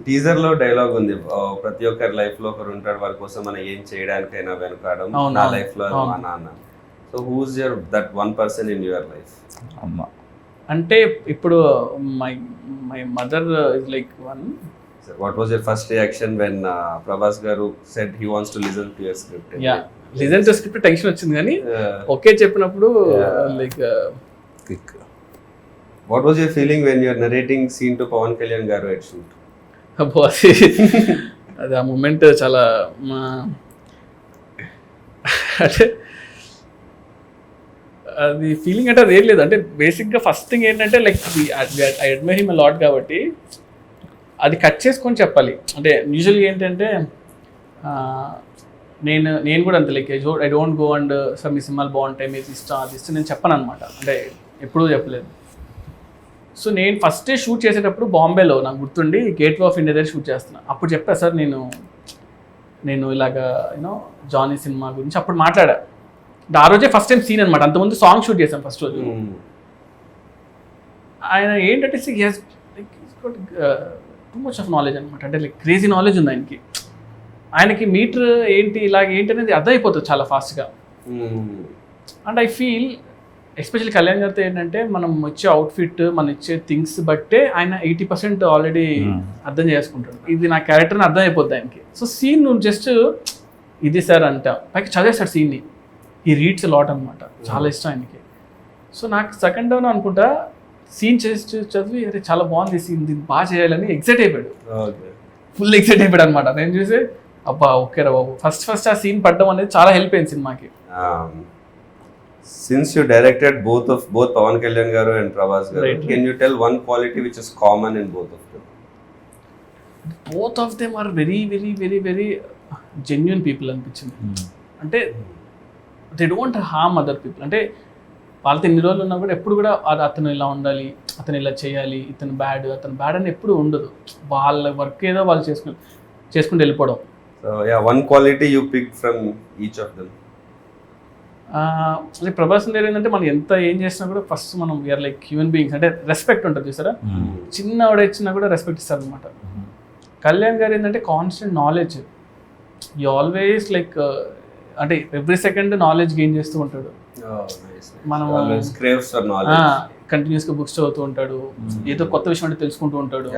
Teaser లో dialogue ఉంది, ప్రతి ఒక్కరి లైఫ్ లో ఒకరు ఉంటాడు వారి కోసం మనం ఏం చేయడానికైనా వెనుకాడం, అవును, నా అవును, లైఫ్ లో అవును. మా నాన్న. So who's your that one person in your life? అమ్మ. అంటే ఇప్పుడు my my mother is like one. What was your first reaction when Prabhas గారు said he wants to listen to your script? Yeah, listen to script tension వచ్చింది, కానీ okay చెప్పినప్పుడు like kick. What was your feeling when you're narrating scene to Pawan Kalyan గారు at shoot? అది ఆ moment చాలా అంటే అది ఫీలింగ్ అంటే అది ఏం లేదు. అంటే బేసిక్గా ఫస్ట్ థింగ్ ఏంటంటే like I admire him lot కాబట్టి అది కట్ చేసుకొని చెప్పాలి. అంటే యూజువల్గా ఏంటంటే నేను కూడా అంతే, like I don't go and sir మీ సినిమాలు బాగుంటాయి, మీరు ఇష్టం అది ఇష్టం నేను చెప్పను అనమాట. అంటే ఎప్పుడూ చెప్పలేదు. సో నేను ఫస్ట్ డే షూట్ చేసేటప్పుడు బాంబేలో నాకు గుర్తుండి గేట్వే ఆఫ్ ఇండియా దగ్గర షూట్ చేస్తున్నాను. అప్పుడు చెప్పా సార్ నేను ఇలాగా యూనో జానీ సినిమా గురించి అప్పుడు మాట్లాడా. ఆ రోజే ఫస్ట్ టైం సీన్ అనమాట. అంతకుముందు సాంగ్ షూట్ చేశాను ఫస్ట్ రోజు. ఆయన ఏంటంటే టూ మచ్ ఆఫ్ నాలెడ్జ్ అనమాట. అంటే లైక్ క్రేజీ నాలెడ్జ్ ఉంది ఆయనకి మీటర్ ఏంటి ఇలాగ ఏంటి అనేది అర్థమైపోతుంది చాలా ఫాస్ట్గా. And I feel especially Kalyan గారితో ఏంటంటే మనం ఇచ్చే అవుట్ఫిట్, మనం ఇచ్చే థింగ్స్ బట్టే ఆయన 80% ఆల్రెడీ అర్థం చేసుకుంటాడు. ఇది నా క్యారెక్టర్ని అర్థం అయిపోద్ది ఆయనకి. సో సీన్ నువ్వు జస్ట్ ఇది సార్ అంట పైకి చదివేస్తాడు సీన్ని. ఈ రీడ్స్ లాట్ అనమాట, చాలా ఇష్టం ఆయనకి. సో నాకు సెకండ్ డౌన్ అనుకుంటా సీన్ చేసి చదివి అరే చాలా బాగుంది సీన్, దీన్ని బాగా చేయాలని ఎక్సైట్ అయిపోయాడు, ఫుల్ ఎక్సైట్ అయిపోయాడు అనమాట. నేను చూసి అబ్బా ఓకే రా బాబు, ఫస్ట్ ఆ సీన్ పడడం అనేది చాలా హెల్ప్ అయింది సినిమాకి. Since you directed both Pawan Kalyan garu and Prabhas garu, Right. can you tell one quality which is common in both of them? Both of them are very very very very genuine people అనిపించింది. అంటే they don't harm other people. అంటే వాళ్ళతో ఎన్ని రోజులు ఉన్నా కూడా ఎప్పుడు కూడా అతను ఇలా ఉండాలి, అతను ఇలా చేయాలి, అతను బ్యాడ్ అని ఎప్పుడు ఉండదు. వాళ్ళ వర్క్ ఏదో వాళ్ళు చేసుకుంటూ వెళ్ళిపోవడం. So yeah, one quality you picked from each of them. అంటే ప్రభాస్ గారు ఏంటంటే మనం ఎంత ఏం చేసినా కూడా ఫస్ట్ మనం వీఆర్ లైక్ హ్యూమన్ బీయింగ్స్. అంటే రెస్పెక్ట్ ఉంటుంది చూసారా, చిన్న ఆవిడ ఇచ్చినా కూడా రెస్పెక్ట్ ఇస్తారు అనమాట. కళ్యాణ్ గారు ఏంటంటే constant knowledge, you always like అంటే ఎవ్రీ సెకండ్ నాలెడ్జ్ గెయిన్ చేస్తూ ఉంటాడు. మనం కంటిన్యూస్గా బుక్స్ చదువుతూ ఉంటాడు, ఏదో కొత్త విషయం అంటే తెలుసుకుంటూ ఉంటాడు.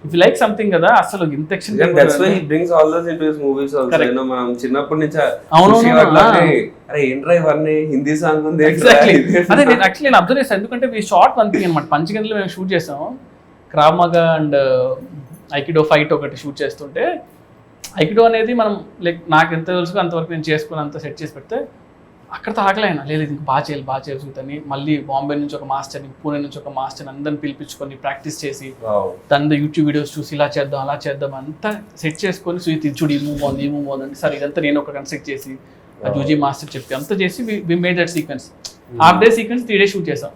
ఇఫ్ లైక్ సంథింగ్ కదా అసలు ఇంత that's why he brings all those into his movies also. You know, మనం చిన్నప్పటి నుంచి అరే ఏంట్రా ఇవన్నీ హిందీ సాంగ్ ఉంది ఎగ్జాక్ట్లీ అదే నేను యాక్చువల్లీ నేను అబ్జర్వ్ చేస్తాను. ఎందుకంటే ఈ షార్ట్ వన్ థింగ్ అనమాట. పంచగంటలో మేము షూట్ చేసాము, క్రావ్ మగా అండ్ ఐకిడో ఫైట్ ఒకటి షూట్ చేస్తుంటే, ఐకిడో అనేది మనం లైక్ నాకు ఎంత తెలుసు అంతవరకు నేను చేసుకుని అంత సెట్ చేసి పెడితే అక్కడితో ఆగలేనా లేదు ఇంక బాగా చేయాలి చూద్దని మళ్ళీ బాంబే నుంచి ఒక మాస్టర్ని, పూణే నుంచి ఒక మాస్టర్ని అందరిని పిలిపించుకొని ప్రాక్టీస్ చేసి దాని యూట్యూబ్ వీడియోస్ చూసి ఇలా చేద్దాం అలా చేద్దాం అంతా సెట్ చేసుకొని సుయిత్ చూడు ఈ మూవ్ బాగుంది అంటే సరే ఇదంతా నేను ఒక కన్స్ట్రక్ట్ చేసి ఆ జూజీ మాస్టర్ చెప్పి అంతా చేసి we made that sequence. Half day sequence 3 days shoot చేసాం.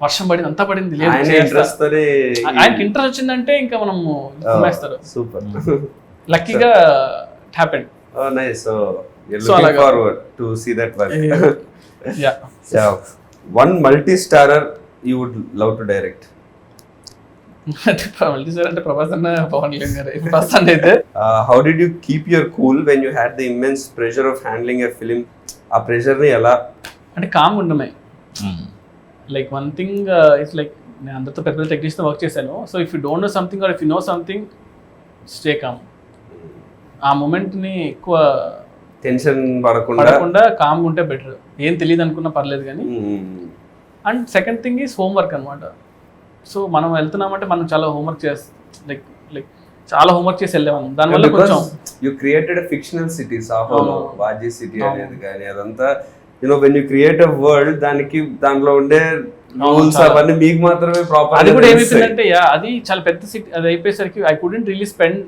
వర్షం పడింది, అంతా పడింది, లేదు ఆయనకి ఇంట్రెస్ట్ వచ్చిందంటే ఇంకా మనం వేస్తారు. సూపర్, లక్కీగా it happened. Oh nice. So you're looking forward to see that work. Yeah. So one multi-starrer you would love to direct? అంటే ప్రభాస్ అన్న పవన్ కళ్యాణ్ గారు ప్రస్తుతం అయితే. How did you keep your cool when you had the immense pressure of handling a film? ఆ pressure ని ఎలా అంటే calm ఉండమే. Like one thing it's like నేను అందరితో పెద్ద టెక్నీషియన్ వర్క్ చేశాను. So if you don't know something or if you know something stay calm. ఆ మూమెంట్ని ఎక్కువ టెన్షన్ పడకుండా కామ్గా ఉంటే బెటర్. ఏం తెలియదు అనుకున్నా పర్లేదు కానీ. And second thing is homework అనమాట. సో మనం వెళ్తున్నామంటే మనం చాలా హోంవర్క్ లైక్ చాలా హోంవర్క్ చేసి వెళ్ళాము. దానివల్ల కొంచెం యూ క్రియేటెడ్ ఫిక్షనల్ సిటీ, సాహోలో వాజీ సిటీ అనేది కానీ అదంతా you know when you create a world దాంట్లో ఉండే రూల్స్ అవన్నీ మీకు మాత్రమే ప్రాపర్. అది కూడా ఏమైపోయిందంటే అది చాలా పెద్ద సిటీ. అది అయిపోయేసరికి I couldn't really spend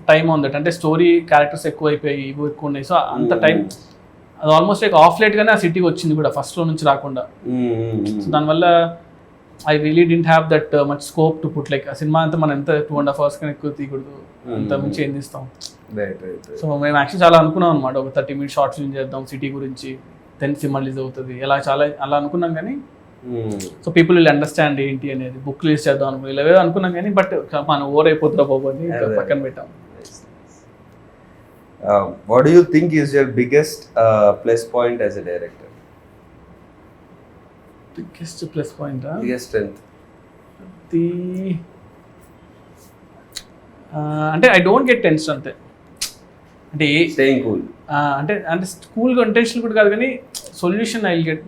time on that. అంటే స్టోరీ క్యారెక్టర్స్ ఎక్కువ అయిపోయి ఇవి ఎక్కువ ఉన్నాయి. సో అంత టైం అది ఆల్మోస్ట్ లైక్ ఆఫ్ లైట్ గానే ఆ సిటీకి వచ్చింది కూడా ఫస్ట్ లో నుంచి రాకుండా. సో దానివల్ల I really didn't have that much scope to put like ఆ సినిమా అంతా మనం ఎంత 2.5 hours కన్నా ఎక్కువ తీయకూడదు, అంత మించి ఏం తీస్తాం. సో మేము యాక్చువల్లీ చాలా అనుకున్నాం అనమాట, ఒక 30 minutes షార్ట్ ఫిల్మ్ చేద్దాం సిటీ గురించి, 10 సినిమా రిలీజ్ అవుతుంది అలా అనుకున్నాం. కానీ సో పీపుల్ విల్ అండర్స్టాండ్ ఏంటి అనేది బుక్ రిలీజ్ చేద్దాం అనుకున్నాం ఇలా అనుకున్నాం కానీ బట్ మనం ఓవర్ అయిపోతుందా పోనీ పక్కన పెట్టాం. What do you think is your biggest plus point as a director? Biggest plus point Biggest strength? అంటే ఐ డోంట్ గెట్ టెన్షన్ అంతే. అంటే Staying cool. అంటే అంటే స్కూల్గా ఇంటెన్షన్ కూడా కాదు కానీ solution I get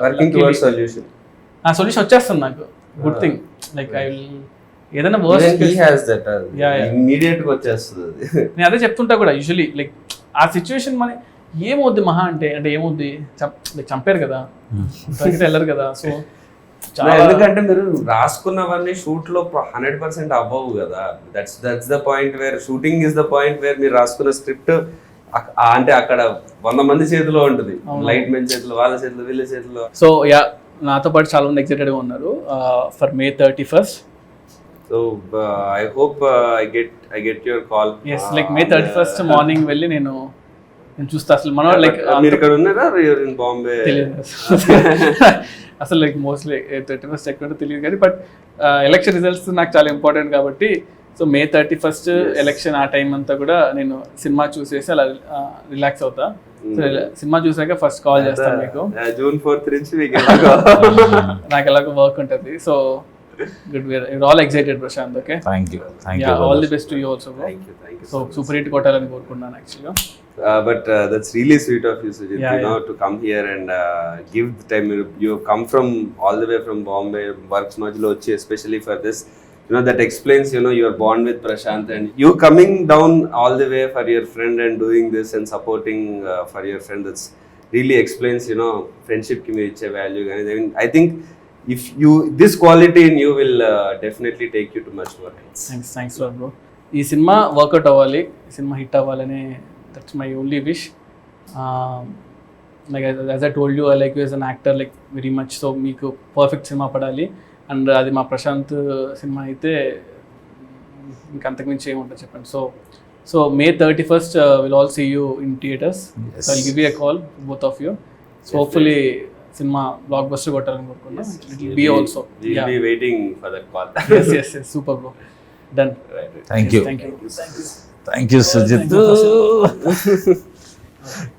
Working towards solution. ఆ సొల్యూషన్ వచ్చేస్తుంది నాకు. Good thing like I will ఏదైనా verse Even he has that. Yeah. Immediate గా వచ్చేస్తుంది. నేను అదే చెప్తుంటా కూడా యూజువలీ లైక్ ఆ సిచ్యువేషన్ మన ఏమవుద్ది మహా అంటే ఏమవుద్ది చంపారు కదా తగ్గితే వెళ్ళరు కదా. సో ఎందుకంటే మీరు రాసుకున్నవన్నీ షూట్ లో 100% అవ్వవు కదా. That's the point where shooting is the point where మీరు రాసుకున్న స్క్రిప్ట్ అంటే అక్కడ 100 మంది చేతిలో ఉంటుంది. లైట్ మెన్ చేతిలో, వాళ్ళ చేతిలో, వీళ్ళ చేతిలో. సో యా నాతో పాటు చాలా మంది ఎక్సైటెడ్గా ఉన్నారు for May 31st. So I hope I get your call. Yes like May 31st morning వెళ్ళి నేను చూస్తా. అసలు మనం లైక్ మీరు ఇక్కడ ఉన్నారా, యూర్ ఇన్ బాంబే? తెలియదు అసలు లైక్ మోస్ట్లీ 31st ఎక్కడ తెలియదు కానీ బట్ ఎలక్షన్ రిజల్ట్స్ నాకు చాలా ఇంపార్టెంట్ కాబట్టి సో May 31st ఎలక్షన్ ఆ టైం అంతా కూడా నేను సినిమా చూసేసి అలా రిలాక్స్ అవుతా. సో సినిమా చూసాక ఫస్ట్ కాల్ చేస్తాను మీకు. June 4th నుంచి నాకు ఎలాగో వర్క్ ఉంటుంది. So good you're all excited Prashanth. Okay thank you all the best to you also. So super hit కొట్టాలని కోరుకున్నాను యాక్చువల్గా. But that's really sweet of you, Sujit, to come here and give the time. You come from all the way from Bombay, works majlo vachi especially for this. That explains, your bond with Prashant and you coming down all the way for your friend and doing this and supporting for your friend. That's really explains, friendship ki meer iche value. I think if this quality in you will definitely take you to much more heights. Thanks a lot, bro. ఈ cinema work out అవ్వాలి, cinema hit అవ్వాలని that's my only wish. Like as I told you, I like you as an actor like very much. So మీకు perfect cinema పడాలి and అది మా Prashanth cinema అయితే ఇంకా అంతకుమించి ఏముంటుంది చెప్పండి. So May 31st we'll all see you in theaters. So I'll give you a call, both of you. So hopefully cinema block buster కొట్టాలని కోరుకున్నాను. It will be also. We'll be waiting for that call. Yes, super bro. Done. Thank you. Thank you. Thank you, Sujit.